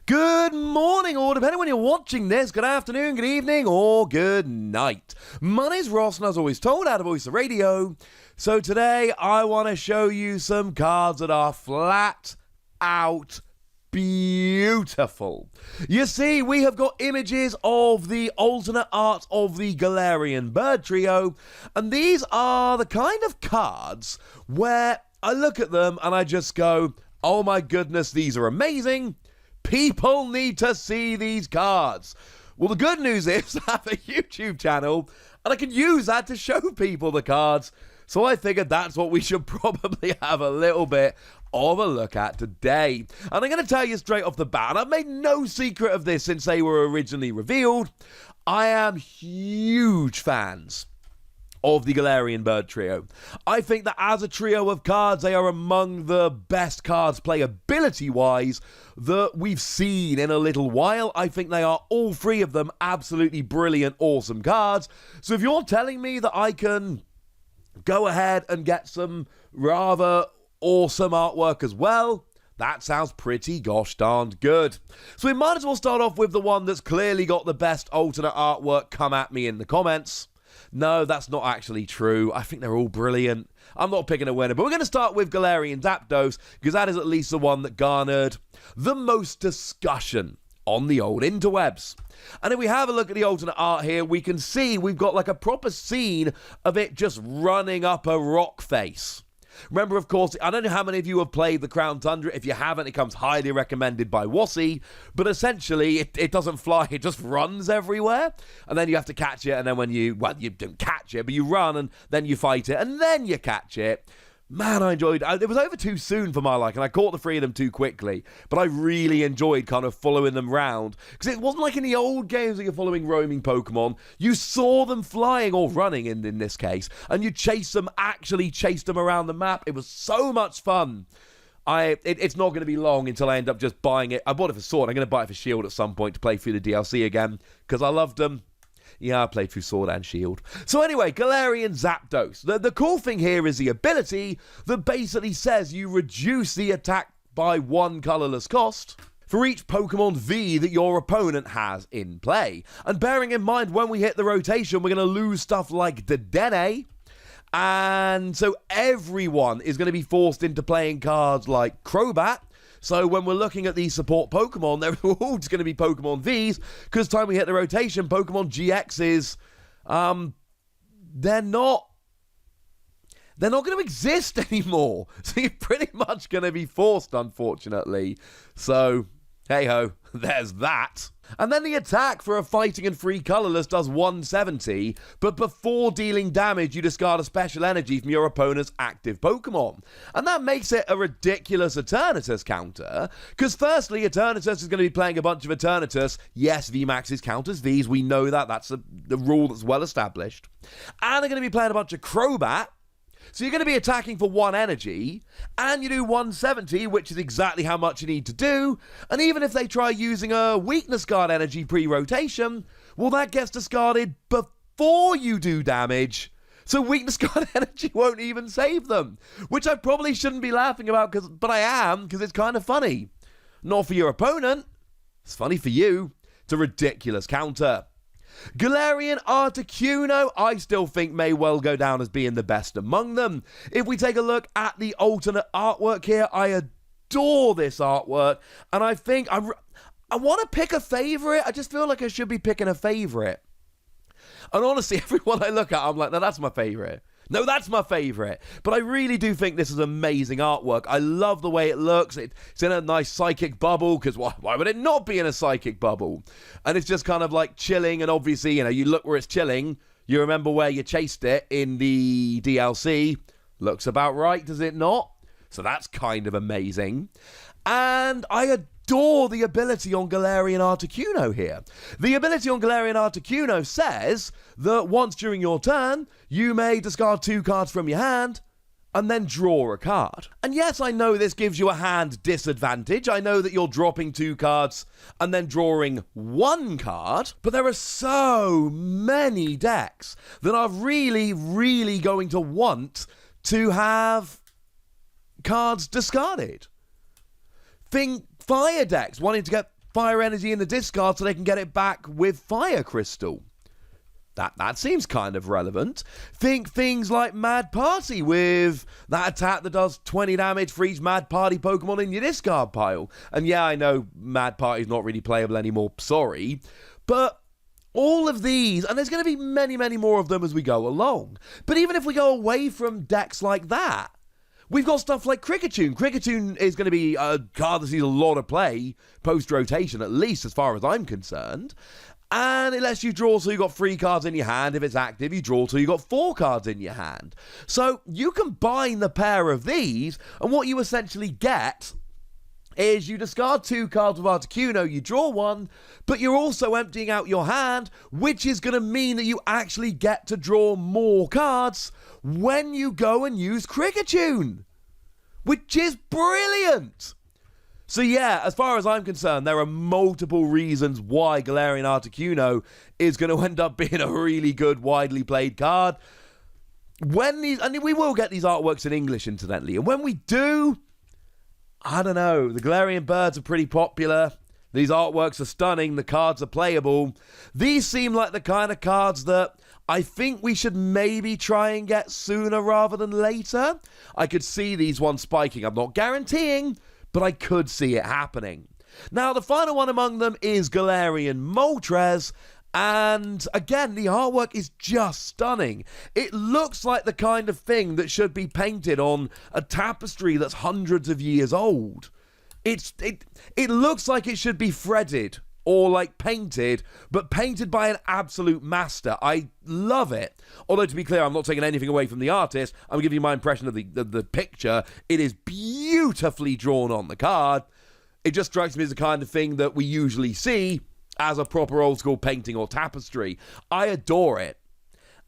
Good morning, or depending when you're watching this, good afternoon, good evening, or good night. My name's Ross, and as always told, out of Voice of Radio. So today, I want to show you some cards that are flat out beautiful. You see, we have got images of the alternate art of the Galarian Bird trio, and these are the kind of cards where I look at them and I just go, oh my goodness, these are amazing. People need to see these cards. Well, the good news is I have a YouTube channel and I can use that to show people the cards. So I figured that's what we should probably have a little bit of a look at today. And I'm going to tell you straight off the bat, and I've made no secret of this since they were originally revealed, I am huge fans of the Galarian Bird trio. I think that as a trio of cards, they are among the best cards playability-wise that we've seen in a little while. I think they are, all three of them, absolutely brilliant, awesome cards. So if you're telling me that I can go ahead and get some rather awesome artwork as well, that sounds pretty gosh darned good. So we might as well start off with the one that's clearly got the best alternate artwork. Come at me in the comments. No, that's not actually true. I think they're all brilliant. I'm not picking a winner, but we're going to start with Galarian Zapdos, because that is at least the one that garnered the most discussion on the old interwebs. And if we have a look at the alternate art here, we can see we've got like a proper scene of it just running up a rock face. Remember, of course, I don't know how many of you have played the Crown Tundra. If you haven't, it comes highly recommended by Wassy. But essentially, it doesn't fly. It just runs everywhere. And then you have to catch it. And then when you don't catch it, but you run and then you fight it. And then you catch it. Man, I enjoyed it. It was over too soon for my liking. I caught the three of them too quickly. But I really enjoyed kind of following them round. Because it wasn't like in the old games where you're following roaming Pokemon. You saw them flying or running in this case. And you actually chased them around the map. It was so much fun. It's not going to be long until I end up just buying it. I bought it for Sword. I'm going to buy it for Shield at some point to play through the DLC again. Because I loved them. Yeah, I played through Sword and Shield. So anyway, Galarian Zapdos. The cool thing here is the ability that basically says you reduce the attack by 1 colorless cost for each Pokemon V that your opponent has in play. And bearing in mind, when we hit the rotation, we're going to lose stuff like Dedenne. And so everyone is going to be forced into playing cards like Crobat. So when we're looking at these support Pokemon, they're all just going to be Pokemon Vs, because time we hit the rotation, Pokemon GXs, they're not going to exist anymore. So you're pretty much going to be forced, unfortunately. So, hey-ho, there's that. And then the attack for a fighting and free colorless does 170, but before dealing damage, you discard a special energy from your opponent's active Pokemon. And that makes it a ridiculous Eternatus counter, because firstly, Eternatus is going to be playing a bunch of Eternatus. Yes, VMAXs count as Vs, we know that, that's the rule that's well established. And they're going to be playing a bunch of Crobat. So you're going to be attacking for 1 energy, and you do 170, which is exactly how much you need to do. And even if they try using a weakness guard energy pre-rotation, well, that gets discarded before you do damage. So weakness guard energy won't even save them, which I probably shouldn't be laughing about, but I am, because it's kind of funny. Not for your opponent. It's funny for you. It's a ridiculous counter. Galarian Articuno, I still think may well go down as being the best among them. If we take a look at the alternate artwork here, I adore this artwork, and I think I want to pick a favorite. I just feel like I should be picking a favorite. And honestly, everyone I look at, I'm like, no, that's my favorite. No, that's my favorite. But I really do think this is amazing artwork. I love the way it looks. It's in a nice psychic bubble, because why would it not be in a psychic bubble? And it's just kind of like chilling, and obviously, you look where it's chilling. You remember where you chased it in the DLC. Looks about right, does it not? So that's kind of amazing. And I adore the ability on Galarian Articuno here. The ability on Galarian Articuno says that once during your turn, you may discard 2 cards from your hand and then draw a card. And yes, I know this gives you a hand disadvantage. I know that you're dropping 2 cards and then drawing 1 card, but there are so many decks that are really, really going to want to have cards discarded. Think fire decks wanting to get fire energy in the discard so they can get it back with Fire Crystal. That seems kind of relevant. Think things like Mad Party with that attack that does 20 damage for each Mad Party Pokemon in your discard pile. And yeah, I know Mad Party's not really playable anymore, sorry. But all of these, and there's going to be many, many more of them as we go along. But even if we go away from decks like that, we've got stuff like Kricketune. Kricketune is going to be a card that sees a lot of play, post-rotation at least as far as I'm concerned. And it lets you draw, so you've got 3 cards in your hand. If it's active, you draw till you've got 4 cards in your hand. So you combine the pair of these, and what you essentially get is you discard 2 cards with Articuno, you draw 1, but you're also emptying out your hand, which is going to mean that you actually get to draw more cards when you go and use Kricketune, which is brilliant. So yeah, as far as I'm concerned, there are multiple reasons why Galarian Articuno is going to end up being a really good, widely played card. And we will get these artworks in English, incidentally, and when we do, I don't know, the Galarian Birds are pretty popular. These artworks are stunning. The cards are playable. These seem like the kind of cards that I think we should maybe try and get sooner rather than later. I could see these ones spiking. I'm not guaranteeing, but I could see it happening. Now, the final one among them is Galarian Moltres. And again, the artwork is just stunning. It looks like the kind of thing that should be painted on a tapestry that's hundreds of years old. It looks like it should be threaded or like painted, but painted by an absolute master. I love it. Although, to be clear, I'm not taking anything away from the artist. I'm giving you my impression of the picture. It is beautifully drawn on the card. It just strikes me as the kind of thing that we usually see as a proper old school painting or tapestry. I adore it.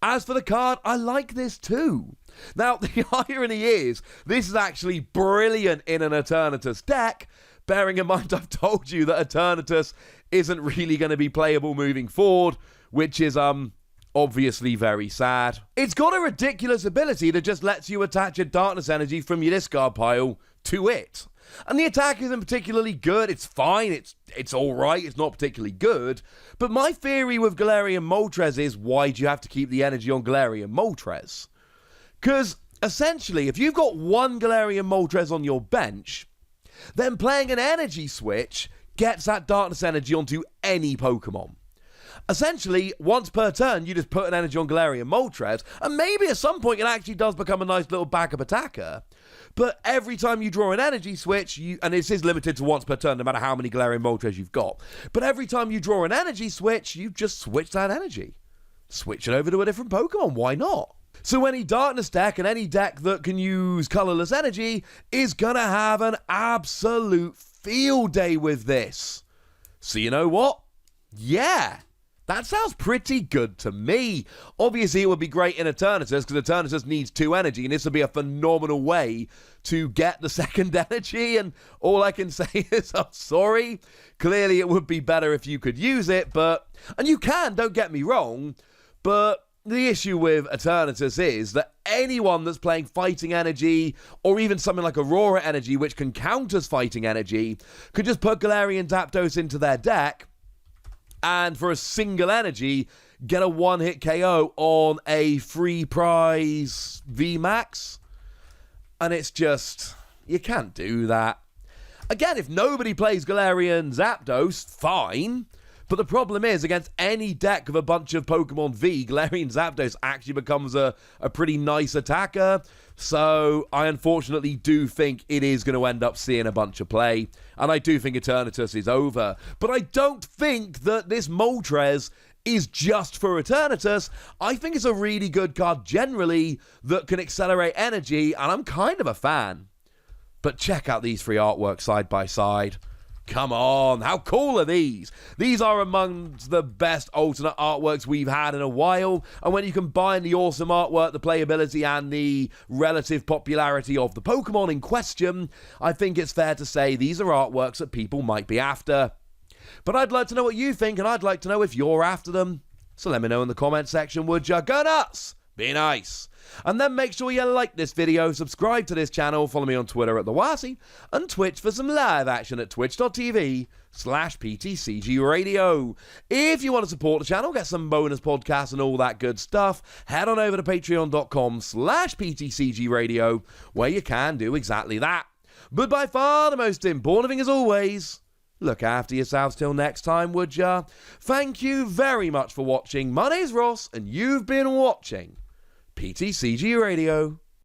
As for the card, I like this too. Now, the irony is, this is actually brilliant in an Eternatus deck, bearing in mind I've told you that Eternatus isn't really going to be playable moving forward, which is obviously very sad. It's got a ridiculous ability that just lets you attach a darkness energy from your discard pile to it. And the attack isn't particularly good. It's fine. It's all right. It's not particularly good. But my theory with Galarian Moltres is, why do you have to keep the energy on Galarian Moltres? Because essentially, if you've got one Galarian Moltres on your bench, then playing an energy switch gets that darkness energy onto any Pokemon. Essentially, once per turn, you just put an energy on Galarian Moltres, and maybe at some point it actually does become a nice little backup attacker. But every time you draw an energy switch, and this is limited to once per turn, no matter how many Galarian Moltres you've got. But every time you draw an energy switch, you just switch that energy. Switch it over to a different Pokemon, why not? So any darkness deck and any deck that can use colorless energy is gonna have an absolute field day with this. So you know what? Yeah. That sounds pretty good to me. Obviously, it would be great in Eternatus, because Eternatus needs 2 energy, and this would be a phenomenal way to get the second energy, and all I can say is, I'm sorry. Clearly, it would be better if you could use it, and you can, don't get me wrong, but the issue with Eternatus is that anyone that's playing fighting energy, or even something like Aurora energy, which can counters fighting energy, could just put Galarian Zapdos into their deck, and for a single energy, get a one-hit KO on a free prize VMAX. And it's just, you can't do that. Again, if nobody plays Galarian Zapdos, fine. But the problem is, against any deck of a bunch of Pokemon V, Galarian Zapdos actually becomes a pretty nice attacker. So I unfortunately do think it is going to end up seeing a bunch of play. And I do think Eternatus is over. But I don't think that this Moltres is just for Eternatus. I think it's a really good card generally that can accelerate energy, and I'm kind of a fan. But check out these 3 artworks side by side. Come on, how cool are these? These are among the best alternate artworks we've had in a while, and when you combine the awesome artwork, the playability, and the relative popularity of the Pokemon in question, I think it's fair to say these are artworks that people might be after. But I'd like to know what you think, and I'd like to know if you're after them. So let me know in the comment section, would ya? Go nuts! Be nice. And then make sure you like this video, subscribe to this channel, follow me on Twitter at TheWasi, and Twitch for some live action at twitch.tv/PTCG Radio. If you want to support the channel, get some bonus podcasts and all that good stuff, head on over to patreon.com/PTCG Radio, where you can do exactly that. But by far the most important thing, as always, look after yourselves till next time, would ya? Thank you very much for watching. My name's Ross, and you've been watching PTCG Radio.